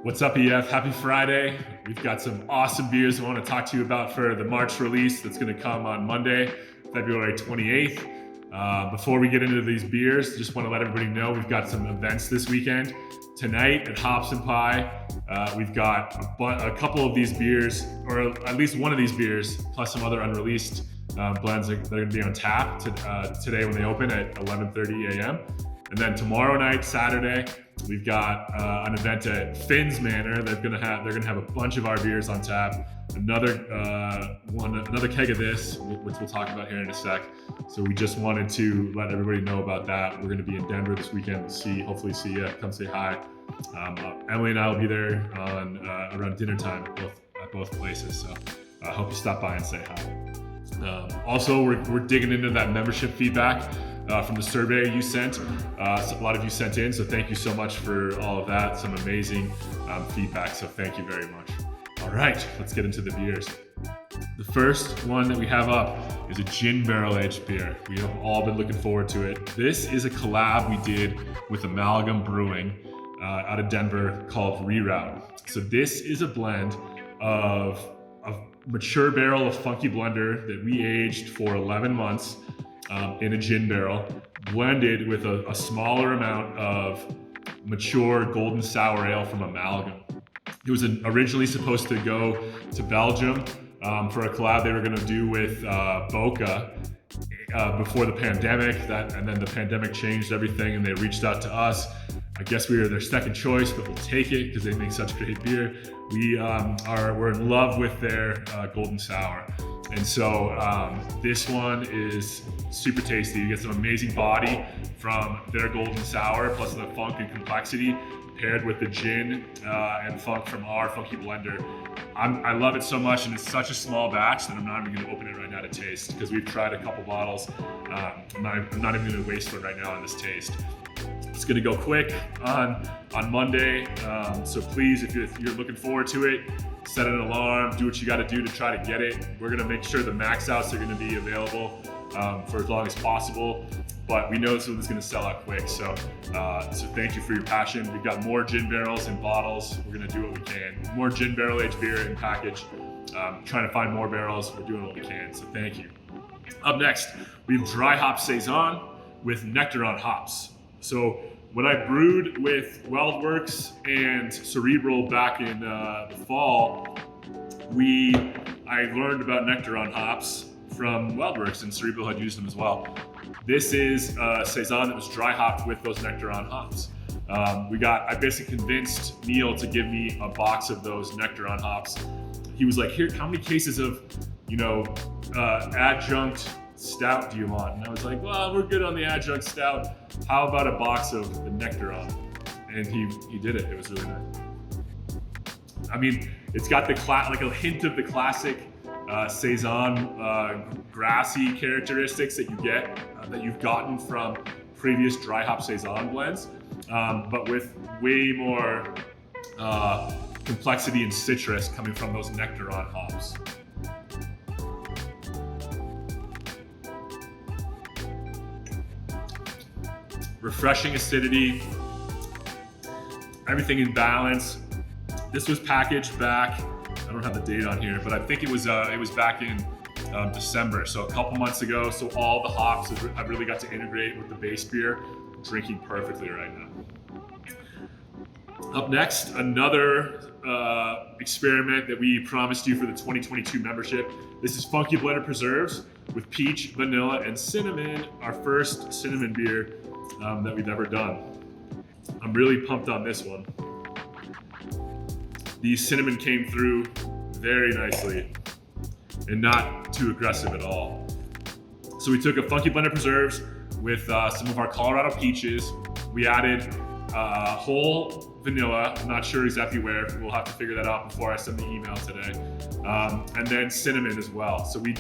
What's up, EF? Happy Friday. We've got some awesome beers I want to talk to you about for the March release that's going to come on Monday, February 28th. Before we get into these beers, just want to let everybody know we've got some events this weekend. Tonight at Hops and Pie, we've got a couple of these beers, or at least one of these beers, plus some other unreleased blends that are going to be on tap today when they open at 11:30 a.m. And then tomorrow night, Saturday, we've got an event at Finn's Manor. They're gonna have a bunch of our beers on tap. Another keg of this, which we'll talk about here in a sec. So we just wanted to let everybody know about that. We're gonna be in Denver this weekend. Hopefully see you. Come say hi. Emily and I will be there on around dinner time at both places. So I hope you stop by and say hi. Also, we're digging into that membership feedback. From the survey you sent. A lot of you sent in, so thank you so much for all of that. Some amazing feedback, so thank you very much. All right, let's get into the beers. The first one that we have up is a gin barrel-aged beer. We have all been looking forward to it. This is a collab we did with Amalgam Brewing out of Denver called Rerouted. So this is a blend of a mature barrel of Funky Blender that we aged for 11 months in a gin barrel, blended with a smaller amount of mature golden sour ale from Amalgam. It was originally supposed to go to Belgium for a collab they were going to do with Boca before the pandemic. And then the pandemic changed everything, and they reached out to us. I guess we were their second choice, but we'll take it because they make such great beer. We're in love with their golden sour. And so this one is super tasty. You get some amazing body from their golden sour, plus the funk and complexity paired with the gin and funk from our Funky Blender. I love it so much, and it's such a small batch that I'm not even gonna open it right now to taste, because we've tried a couple bottles. I'm not even gonna waste one right now on this taste. It's gonna go quick on Monday, so please, if you're looking forward to it, set an alarm, do what you gotta do to try to get it. We're gonna make sure the max outs are gonna be available for as long as possible, but we know this one's gonna sell out quick, so thank you for your passion. We've got more gin barrels and bottles. We're gonna do what we can. More gin barrel-aged beer in package. Trying to find more barrels. We're doing what we can, so thank you. Up next, we have dry Hop Saison with Nectaron hops. So when I brewed with WeldWorks and Cerebral back in the fall, I learned about Nectaron hops from WeldWorks, and Cerebral had used them as well. This is a Saison that was dry hopped with those Nectaron hops. I basically convinced Neil to give me a box of those Nectaron hops. He was like, "Here, how many cases of, adjunct stout do you want?" And I was like, "Well, we're good on the adjunct stout. How about a box of the Nectaron?" And he did it. It was really nice. I mean, it's got like a hint of the classic Saison grassy characteristics that that you've gotten from previous dry hop Saison blends, but with way more complexity and citrus coming from those Nectaron hops. Refreshing acidity, everything in balance. This was packaged back, I don't have the date on here, but I think it was back in December, so a couple months ago. So all the hops have really got to integrate with the base beer. I'm drinking perfectly right now. Up next, another experiment that we promised you for the 2022 membership. This is Funky Blender Preserves with peach, vanilla, and cinnamon, our first cinnamon beer that we've ever done. I'm really pumped on this one. The cinnamon came through very nicely and not too aggressive at all. So we took a Funky Blender Preserves with some of our Colorado peaches. We added whole vanilla. I'm not sure exactly where. We'll have to figure that out before I send the email today. And then cinnamon as well. So we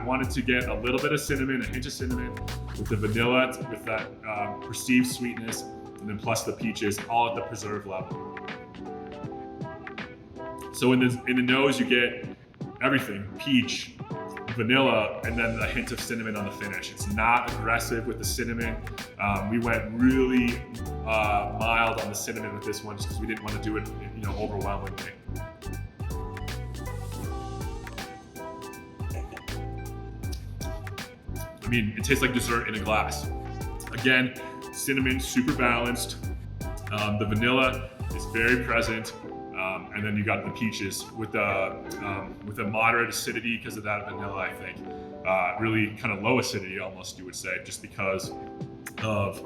wanted to get a little bit of cinnamon, a hint of cinnamon, with the vanilla, with that perceived sweetness, and then plus the peaches, all at the preserve level. So in the nose, you get everything: peach, vanilla, and then a hint of cinnamon on the finish. It's not aggressive with the cinnamon. We went really mild on the cinnamon with this one just because we didn't want to do it, overwhelmingly. I mean, it tastes like dessert in a glass. Again, cinnamon, super balanced. The vanilla is very present. And then you got the peaches with a moderate acidity because of that vanilla, I think. Really kind of low acidity almost, you would say, just because of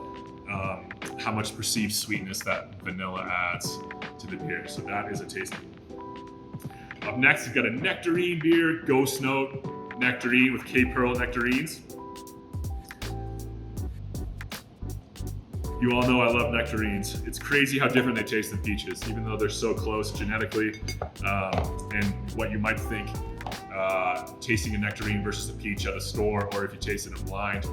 how much perceived sweetness that vanilla adds to the beer. So that is a tasty one. Up next, we've got a Nectarine beer, Ghost Note Nectarine with Cape Pearl nectarines. You all know I love nectarines. It's crazy how different they taste than peaches, even though they're so close genetically. And what you might think, tasting a nectarine versus a peach at a store, or if you taste it in blind,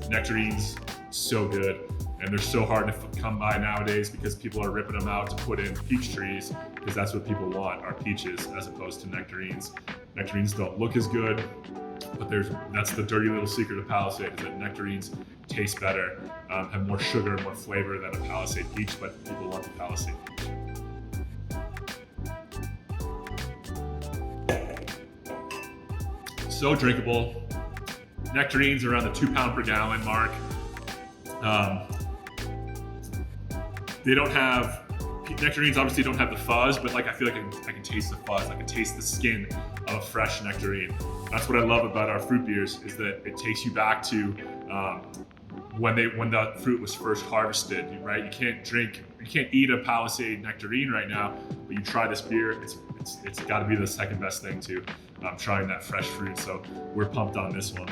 nectarines, so good. And they're so hard to come by nowadays because people are ripping them out to put in peach trees, because that's what people want, are peaches as opposed to nectarines. Nectarines don't look as good, but that's the dirty little secret of Palisade, is that nectarines taste better, have more sugar, more flavor than a Palisade peach, but people love the Palisade peach. So drinkable. Nectarines around the 2 pound per gallon mark. Nectarines obviously don't have the fuzz, but I feel like I can taste the fuzz. I can taste the skin of a fresh nectarine. That's what I love about our fruit beers, is that it takes you back to when the fruit was first harvested, right? You can't eat a Palisade nectarine right now, but you try this beer, it's got to be the second best thing to trying that fresh fruit. So we're pumped on this one.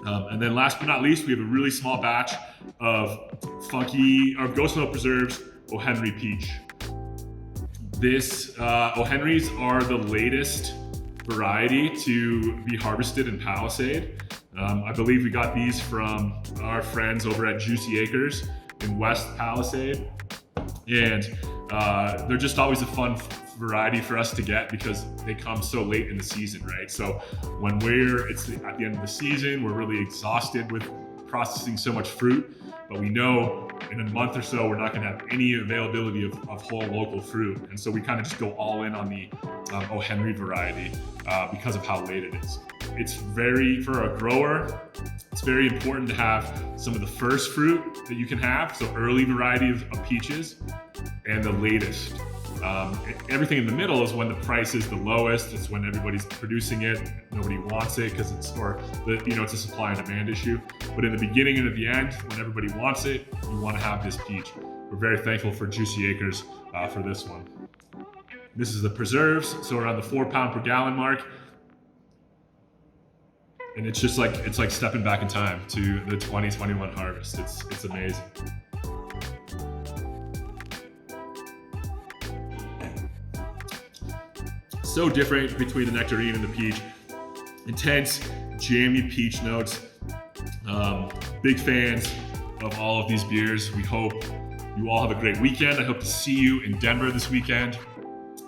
And then last but not least, we have a really small batch of Ghost Note Preserves O. Henry Peach. O. Henrys are the latest variety to be harvested in Palisade. I believe we got these from our friends over at Juicy Acres in West Palisade. And they're just always a fun variety for us to get because they come so late in the season, right? So when it's at the end of the season, we're really exhausted with processing so much fruit, but we know in a month or so we're not going to have any availability of whole local fruit, and so we kind of just go all in on the O. Henry variety because of how late it is. For a grower, it's very important to have some of the first fruit that you can have, so early variety of peaches, and the latest. Everything in the middle is when the price is the lowest. It's when everybody's producing it, nobody wants it because it's a supply and demand issue. But in the beginning and at the end, when everybody wants it, you want to have this peach. We're very thankful for Juicy Acres for this one. This is the preserves, so around the 4 pound per gallon mark. And it's just it's like stepping back in time to the 2021 harvest. It's amazing. So different between the nectarine and the peach. Intense, jammy peach notes. Big fans of all of these beers. We hope you all have a great weekend. I hope to see you in Denver this weekend.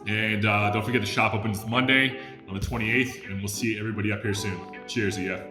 And don't forget, the shop opens Monday on the 28th, and we'll see everybody up here soon. Cheers, EF.